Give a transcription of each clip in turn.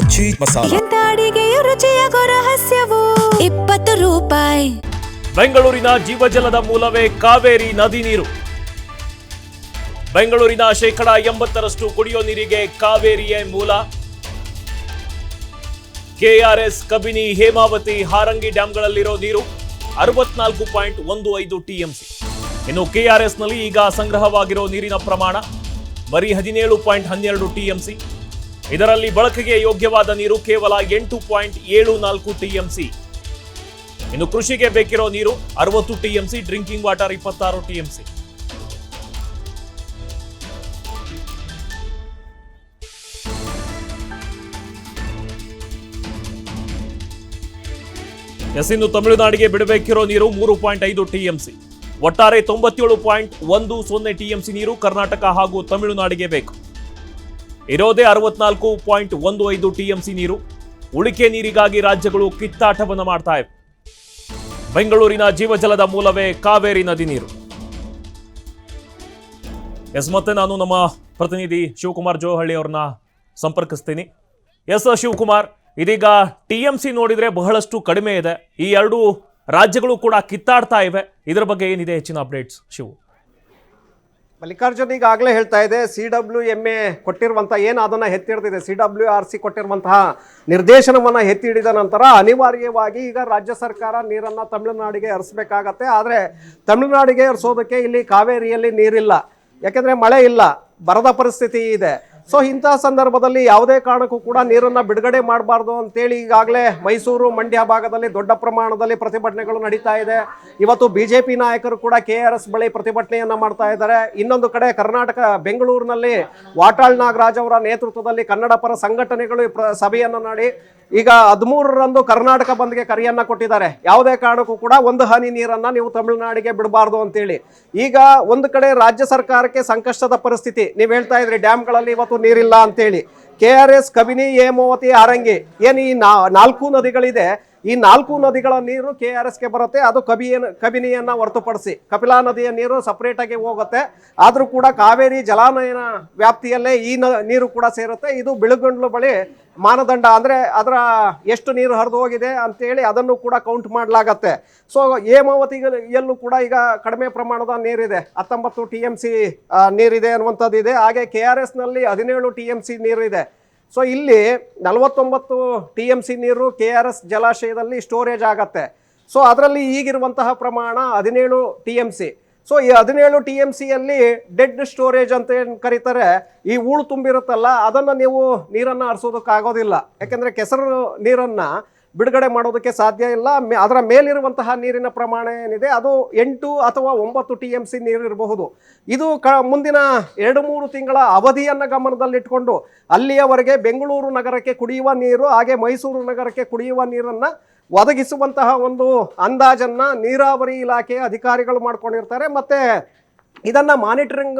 ಅಜ್ಜಿ ಮಸಾಲ. ಎಂತ ಅಡಿಗೆಯ ರುಚಿಯಾಗೋ ರಹಸ್ಯವು 20 ರೂಪಾಯಿ. ಬೆಂಗಳೂರಿನ ಜೀವಜಲದ ಮೂಲವೇ ಕಾವೇರಿ ನದಿ ನೀರು. ಬೆಂಗಳೂರಿನ 80% ಕುಡಿಯೋ ನೀರಿಗೆ ಕಾವೇರಿಯೇ ಮೂಲ. ಕೆಆರ್ಎಸ್, ಕಬಿನಿ, ಹೇಮಾವತಿ, ಹಾರಂಗಿ ಡ್ಯಾಂಗಳಲ್ಲಿರೋ ನೀರು 64.15 ಟಿಎಂಸಿ. ಇನ್ನು ಕೆಆರ್ಎಸ್ನಲ್ಲಿ ಈಗ ಸಂಗ್ರಹವಾಗಿರೋ ನೀರಿನ ಪ್ರಮಾಣ ಬರೀ 17.12 ಟಿಎಂಸಿ. ಇದರಲ್ಲಿ ಬಳಕೆಗೆ ಯೋಗ್ಯವಾದ ನೀರು ಕೇವಲ 8.74 ಟಿಎಂಸಿ. ಇನ್ನು ಕೃಷಿಗೆ ಬೇಕಿರೋ ನೀರು 60 ಟಿಎಂಸಿ, ಡ್ರಿಂಕಿಂಗ್ ವಾಟರ್ 26 ಟಿಎಂಸಿ. ಇನ್ನು ತಮಿಳುನಾಡಿಗೆ ಬಿಡಬೇಕಿರೋ ನೀರು 3.5 ಟಿಎಂಸಿ. ಒಟ್ಟಾರೆ 97.10 ಟಿಎಂಸಿ ನೀರು ಕರ್ನಾಟಕ ಹಾಗೂ ತಮಿಳುನಾಡಿಗೆ ಬೇಕು. ಇರೋದೇ 64.15 ಟಿಎಂಸಿ ನೀರು. ಉಳಿಕೆ ನೀರಿಗಾಗಿ ರಾಜ್ಯಗಳು ಕಿತ್ತಾಟವನ್ನು ಮಾಡ್ತಾ ಇವೆ. ಬೆಂಗಳೂರಿನ ಜೀವಜಲದ ಮೂಲವೇ ಕಾವೇರಿ ನದಿ ನೀರು. ಮತ್ತೆ ನಾನು ನಮ್ಮ ಪ್ರತಿನಿಧಿ ಶಿವಕುಮಾರ್ ಜೋಹಳ್ಳಿ ಅವ್ರನ್ನ ಸಂಪರ್ಕಿಸ್ತೀನಿ. ಶಿವಕುಮಾರ್, ಇದೀಗ ಟಿಎಂಸಿ ನೋಡಿದ್ರೆ ಬಹಳಷ್ಟು ಕಡಿಮೆ ಇದೆ. ಈ ಎರಡು ರಾಜ್ಯಗಳು ಕೂಡ ಕಿತ್ತಾಡ್ತಾ ಇವೆ. ಇದರ ಬಗ್ಗೆ ಏನಿದೆ ಹೆಚ್ಚಿನ ಅಪ್ಡೇಟ್ಸ್ ಶಿವು? ಮಲ್ಲಿಕಾರ್ಜುನ್ ಈಗಾಗಲೇ ಹೇಳ್ತಾ ಇದೆ, CWMA ಕೊಟ್ಟಿರುವಂಥ ಏನು ಅದನ್ನು ಎತ್ತಿಡ್ತಿದೆ, CWRC ಕೊಟ್ಟಿರುವಂತಹ ನಿರ್ದೇಶನವನ್ನು ಎತ್ತಿಡಿದ ನಂತರ ಅನಿವಾರ್ಯವಾಗಿ ಈಗ ರಾಜ್ಯ ಸರ್ಕಾರ ನೀರನ್ನು ತಮಿಳುನಾಡಿಗೆ ಹರಿಸಬೇಕಾಗತ್ತೆ. ಆದರೆ ತಮಿಳುನಾಡಿಗೆ ಹರಿಸೋದಕ್ಕೆ ಇಲ್ಲಿ ಕಾವೇರಿಯಲ್ಲಿ ನೀರಿಲ್ಲ, ಯಾಕೆಂದರೆ ಮಳೆ ಇಲ್ಲ, ಬರದ ಪರಿಸ್ಥಿತಿ ಇದೆ. ಸೊ ಇಂತಹ ಸಂದರ್ಭದಲ್ಲಿ ಯಾವುದೇ ಕಾರಣಕ್ಕೂ ಕೂಡ ನೀರನ್ನು ಬಿಡುಗಡೆ ಮಾಡಬಾರ್ದು ಅಂತೇಳಿ ಈಗಾಗಲೇ ಮೈಸೂರು, ಮಂಡ್ಯ ಭಾಗದಲ್ಲಿ ದೊಡ್ಡ ಪ್ರಮಾಣದಲ್ಲಿ ಪ್ರತಿಭಟನೆಗಳು ನಡೀತಾ ಇದೆ. ಇವತ್ತು BJP ನಾಯಕರು ಕೂಡ KRS ಬಳಿ ಪ್ರತಿಭಟನೆಯನ್ನು ಮಾಡ್ತಾ ಇದ್ದಾರೆ. ಇನ್ನೊಂದು ಕಡೆ ಕರ್ನಾಟಕ ಬೆಂಗಳೂರಿನಲ್ಲಿ ವಾಟಾಳ್ ನಾಗರಾಜ್ ಅವರ ನೇತೃತ್ವದಲ್ಲಿ ಕನ್ನಡ ಪರ ಸಂಘಟನೆಗಳು ಸಭೆಯನ್ನು ಮಾಡಿ ಈಗ 13ರಂದು ಕರ್ನಾಟಕ ಬಂದ್ಗೆ ಕರೆಯನ್ನ ಕೊಟ್ಟಿದ್ದಾರೆ. ಯಾವುದೇ ಕಾರಣಕ್ಕೂ ಕೂಡ ಒಂದು ಹನಿ ನೀರನ್ನ ನೀವು ತಮಿಳುನಾಡಿಗೆ ಬಿಡಬಾರ್ದು ಅಂತೇಳಿ. ಈಗ ಒಂದು ಕಡೆ ರಾಜ್ಯ ಸರ್ಕಾರಕ್ಕೆ ಸಂಕಷ್ಟದ ಪರಿಸ್ಥಿತಿ. ನೀವು ಹೇಳ್ತಾ ಇದ್ರಿ ಡ್ಯಾಮ್ಗಳಲ್ಲಿ ಇವತ್ತು ನೀರಿಲ್ಲ ಅಂತೇಳಿ. KRS, ಕಬಿನಿ, ಹೇಮಾವತಿ, ಹಾರಂಗಿ ಏನು ಈ 4 ನದಿಗಳಿದೆ, ಈ 4 ನದಿಗಳ ನೀರು KRSಗೆ ಬರುತ್ತೆ. ಅದು ಕಬಿನಿಯನ್ನು ಹೊರತುಪಡಿಸಿ ಕಪಿಲಾ ನದಿಯ ನೀರು ಸಪ್ರೇಟಾಗಿ ಹೋಗುತ್ತೆ. ಆದರೂ ಕೂಡ ಕಾವೇರಿ ಜಲಾನಯನ ವ್ಯಾಪ್ತಿಯಲ್ಲೇ ಈ ನೀರು ಕೂಡ ಸೇರುತ್ತೆ. ಇದು ಬಿಳುಗೊಂಡ್ಲು ಬಳಿ ಮಾನದಂಡ, ಅಂದರೆ ಅದರ ಎಷ್ಟು ನೀರು ಹರಿದು ಹೋಗಿದೆ ಅಂತೇಳಿ ಅದನ್ನು ಕೂಡ ಕೌಂಟ್ ಮಾಡಲಾಗತ್ತೆ. ಸೊ ಹೇಮಾವತಿಯಲ್ಲೂ ಕೂಡ ಈಗ ಕಡಿಮೆ ಪ್ರಮಾಣದ ನೀರಿದೆ, 19 ಟಿಎಂಸಿ ನೀರಿದೆ ಅನ್ನುವಂಥದ್ದು ಇದೆ. ಹಾಗೆ KRSನಲ್ಲಿ 17 ಟಿಎಂಸಿ ನೀರಿದೆ. ಸೊ ಇಲ್ಲಿ 49 ಟಿಎಂಸಿ ನೀರು KRS ಜಲಾಶಯದಲ್ಲಿ ಸ್ಟೋರೇಜ್ ಆಗತ್ತೆ. ಸೊ ಅದರಲ್ಲಿ ಈಗಿರುವಂತಹ ಪ್ರಮಾಣ 17 ಟಿಎಂಸಿ. ಸೊ ಈ 17 ಟಿಎಂಸಿಯಲ್ಲಿ ಡೆಡ್ ಸ್ಟೋರೇಜ್ ಅಂತ ಏನು ಕರೀತಾರೆ, ಈ ಹೂಳು ತುಂಬಿರುತ್ತಲ್ಲ, ಅದನ್ನು ನೀವು ನೀರನ್ನು ಹರಿಸೋದಕ್ಕಾಗೋದಿಲ್ಲ. ಯಾಕೆಂದರೆ ಕೆಸರು ನೀರನ್ನು ಬಿಡುಗಡೆ ಮಾಡೋದಕ್ಕೆ ಸಾಧ್ಯ ಇಲ್ಲ. ಅದರ ಮೇಲಿರುವಂತಹ ನೀರಿನ ಪ್ರಮಾಣ ಏನಿದೆ ಅದು 8 ಅಥವಾ 9 ಟಿಎಂಸಿ ನೀರು ಇರಬಹುದು. ಇದು ಮುಂದಿನ 2-3 ತಿಂಗಳ ಅವಧಿಯನ್ನು ಗಮನದಲ್ಲಿಟ್ಕೊಂಡು ಅಲ್ಲಿಯವರೆಗೆ ಬೆಂಗಳೂರು ನಗರಕ್ಕೆ ಕುಡಿಯುವ ನೀರು ಹಾಗೆ ಮೈಸೂರು ನಗರಕ್ಕೆ ಕುಡಿಯುವ ನೀರನ್ನು ಒದಗಿಸುವಂತಹ ಒಂದು ಅಂದಾಜನ್ನು ನೀರಾವರಿ ಇಲಾಖೆಯ ಅಧಿಕಾರಿಗಳು ಮಾಡ್ಕೊಂಡಿರ್ತಾರೆ. ಮತ್ತು ಇದನ್ನು ಮಾನಿಟರಿಂಗ್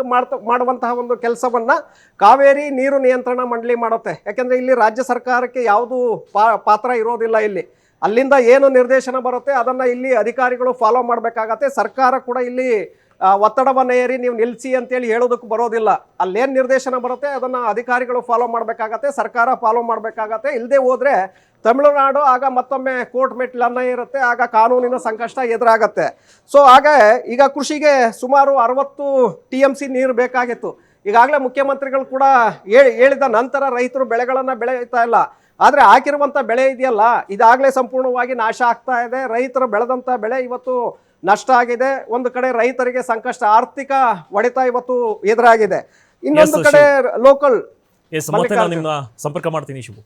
ಮಾಡುವಂತಹ ಒಂದು ಕೆಲಸವನ್ನು ಕಾವೇರಿ ನೀರು ನಿಯಂತ್ರಣ ಮಂಡಳಿ ಮಾಡುತ್ತೆ. ಯಾಕೆಂದರೆ ಇಲ್ಲಿ ರಾಜ್ಯ ಸರ್ಕಾರಕ್ಕೆ ಯಾವುದು ಪಾತ್ರ ಇರೋದಿಲ್ಲ. ಇಲ್ಲಿ ಅಲ್ಲಿಂದ ಏನು ನಿರ್ದೇಶನ ಬರುತ್ತೆ ಅದನ್ನು ಇಲ್ಲಿ ಅಧಿಕಾರಿಗಳು ಫಾಲೋ ಮಾಡಬೇಕಾಗತ್ತೆ. ಸರ್ಕಾರ ಕೂಡ ಇಲ್ಲಿ ಒತ್ತಡವನ್ನು ಏರಿ ನೀವು ನಿಲ್ಲಿಸಿ ಅಂತೇಳಿ ಹೇಳೋದಕ್ಕೆ ಬರೋದಿಲ್ಲ. ಅಲ್ಲೇನು ನಿರ್ದೇಶನ ಬರುತ್ತೆ ಅದನ್ನು ಅಧಿಕಾರಿಗಳು ಫಾಲೋ ಮಾಡಬೇಕಾಗತ್ತೆ, ಸರ್ಕಾರ ಫಾಲೋ ಮಾಡಬೇಕಾಗತ್ತೆ. ಇಲ್ಲದೆ ಹೋದರೆ ತಮಿಳುನಾಡು ಆಗ ಮತ್ತೊಮ್ಮೆ ಕೋರ್ಟ್ ಮೆಟ್ಲನ್ನ ಇರುತ್ತೆ, ಆಗ ಕಾನೂನಿನ ಸಂಕಷ್ಟ ಎದುರಾಗತ್ತೆ. ಸೊ ಆಗ ಈಗ ಕೃಷಿಗೆ ಸುಮಾರು 60 ಟಿಎಂಸಿ ನೀರು ಬೇಕಾಗಿತ್ತು. ಈಗಾಗಲೇ ಮುಖ್ಯಮಂತ್ರಿಗಳು ಕೂಡ ಹೇಳಿದ ನಂತರ ರೈತರು ಬೆಳೆಗಳನ್ನು ಬೆಳೀತಾ ಇಲ್ಲ. ಆದರೆ ಹಾಕಿರುವಂಥ ಬೆಳೆ ಇದೆಯಲ್ಲ, ಇದಾಗಲೇ ಸಂಪೂರ್ಣವಾಗಿ ನಾಶ ಆಗ್ತಾ ಇದೆ. ರೈತರು ಬೆಳೆದಂಥ ಬೆಳೆ ಇವತ್ತು ನಷ್ಟ ಆಗಿದೆ. ಒಂದು ಕಡೆ ರೈತರಿಗೆ ಸಂಕಷ್ಟ, ಆರ್ಥಿಕ ಹೊಡೆತ ಇವತ್ತು ಎದುರಾಗಿದೆ. ಇನ್ನೊಂದು ಕಡೆ ಲೋಕಲ್ ಮತ್ತೆ ನಾನು ನಿಮ್ಮನ್ನ ಸಂಪರ್ಕ ಮಾಡ್ತೀನಿ ಶಿವು.